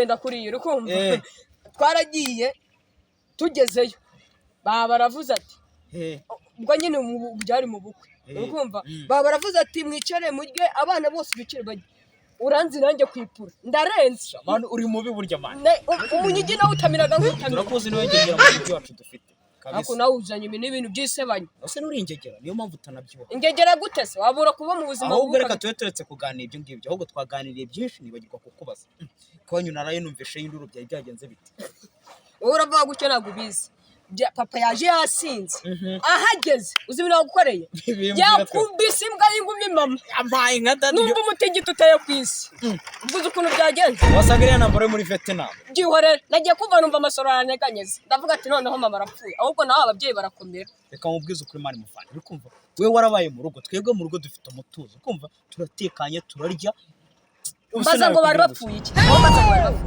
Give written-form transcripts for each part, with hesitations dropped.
kugenda kuri iyo urukumva twaragiye tugezeyo baravuze ati ubwo nyine byari mu bukwe urukumva baravuze ati mwicare murye abana bose bicare bajye uranzi nanjye kwipura ndarenze abantu uri mubi burya man umunyigi nawe utamiraga nk'utamira turakoze niwe ngegera mu gihe wacu dufite ako nawe uzanye ibintu by'isebanya ose nuri ingegera niyo mpamvu utanabyibuha ingegera gute se wabura kuba mu buzima ahubwo reka tuwe turetse kuganira ibyo ngibyo ahubwo twaganiriye byinshi nibagirwa kukubaza konyu naraye numvishe y'induru byaye byagenze bite uravuga gucyo nagubizi papa yaje yasinze ahageze uzi ibintu gukoreye yakubise imbwa y'ingumi mama amaye nka dadi numva umutingito uteye kwisi uvuze ukuntu byagenze wasagariya nambaro muri Vietnam byihorera nagiye kumva numva amasoro aranyeganyeze ndavuga ati noneho mama arapfuye ahubwo nawe ababyeyi barakomera reka mubwize ukuri mari muvana bikumva we warabaye mu rugo twebwe mu rugo dufite umutuzo kumva turatekanye turarya mbaza ngo bari bapfuye iki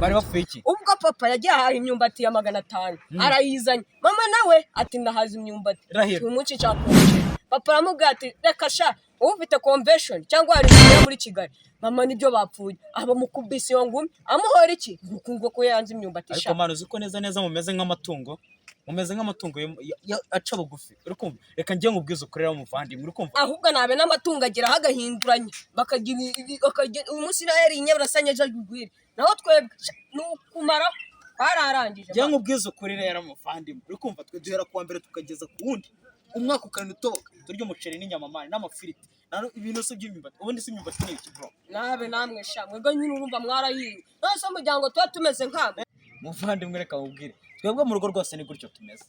bari bapfuye iki ubwo papa yagiye ahaha imyumbati ya 500 arayizanye mama nawe ati ndahaza imyumbati umunsi cyakonje papa aramubwira ati reka sha ufite convention cyangwa ari muri Kigali mama nibyo bapfuye aba mukubise yo ngumi amuhora iki ngukungo ko yanze imyumbati sha ariko mano ziko neza mumeze nk'amatungo aca bugufi urukumva reka ngiye ngubwiza ukorera umuvandimwe urukumva ahubwo nabe n'amatungo agira hagahinduranye bakagira umunsi nayo inyebrasanye je gugwira naho twebwe nukumara bararangije ngiye ngubwiza ukorera yara umuvandimwe urukumva twe duhera kuwa mbere tukageza ku wundi umwaka ukana utoka turyo umuceri n'inyama mani n'amafiriti naro ibintu se by'imyumbati ubundi se imyumbati ni iki bro nabe namwe sha mwego nyine urumva mwarahiwe nose umuryango tuba tumeze nk'abo muvandimwe reka mubwire twebwe mu rugo rwose ni gutyo tumeze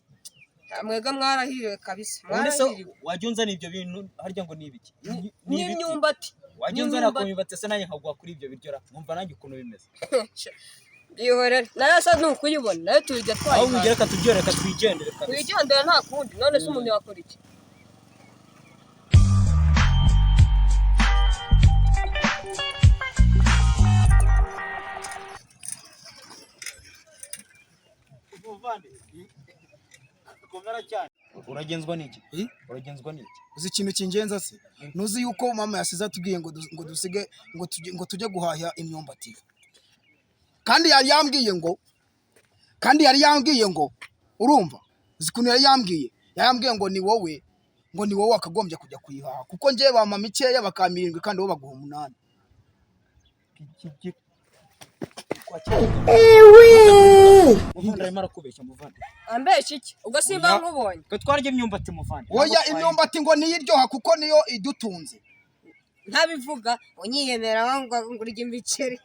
mwega mwarahiwe kabisa mwarahiwe wajyunza n'ibyo bintu harya ngo nibiki n'imyumbati wajyunza nako imyumbati se nanjye nkagwa kuri ibyo biryo mwumva nanjye ukuntu bimeze bihorera nayo sa nukuyibona nayo tujya twaye aho mugere ka tujyore ka twigendere kabisa twigendere nta kundi none se umuntu yakora iki uragenzwa n'iki uzi ikintu kingenza se nuzi yuko mama yasize atubwiye ngo dusige ngo tujye guhahya imyumbati kandi yari yambwiye ngo urumva zikuntu yari yambwiye ngo ni wowe wakagombye kujya kuyihaha kuko ngiye bampa mikeya bakamirindwi kandi bo baguha 8 muvandimwe marakubeshya muvandimwe ambeshya iki ubwo simba nkubonye twe twarye imyumbati muvandimwe oya imyumbati ngo niyiryoha kuko niyo idutunze ntabivuga unyiyemera ngo ngurije imiceri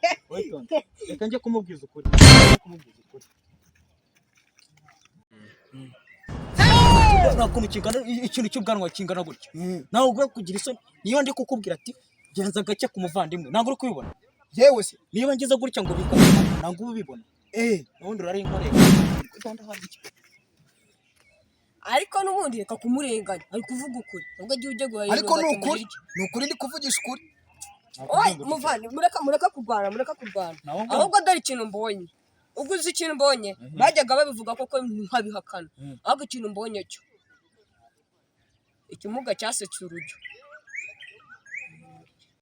reka njye kumubwiza ukuri nakuntu kingana ikintu cy'ubwanwa kingana gutya nawe ugwe kugira isoni niyo ndi kukubwira ati genza gake ku muvandimwe ntabwo uri kubibona yewe se niba ngize gutya ngo bikabona ntabwo ubibona nubundi urari inkoreye ariko nubundi reka kumurenganya ari kuvuga ukuri ubwo agiye ujye guhahira ariko ni ukuri ndi kuvugisha ukuri muvandi mureka kurwana ahubwo dore ikintu mbonye ubwo uzi ikintu mbonye bajyaga babivuga koko nkabihakana ahubwo ikintu mbonye cyo ikimuga cyasetse urujyo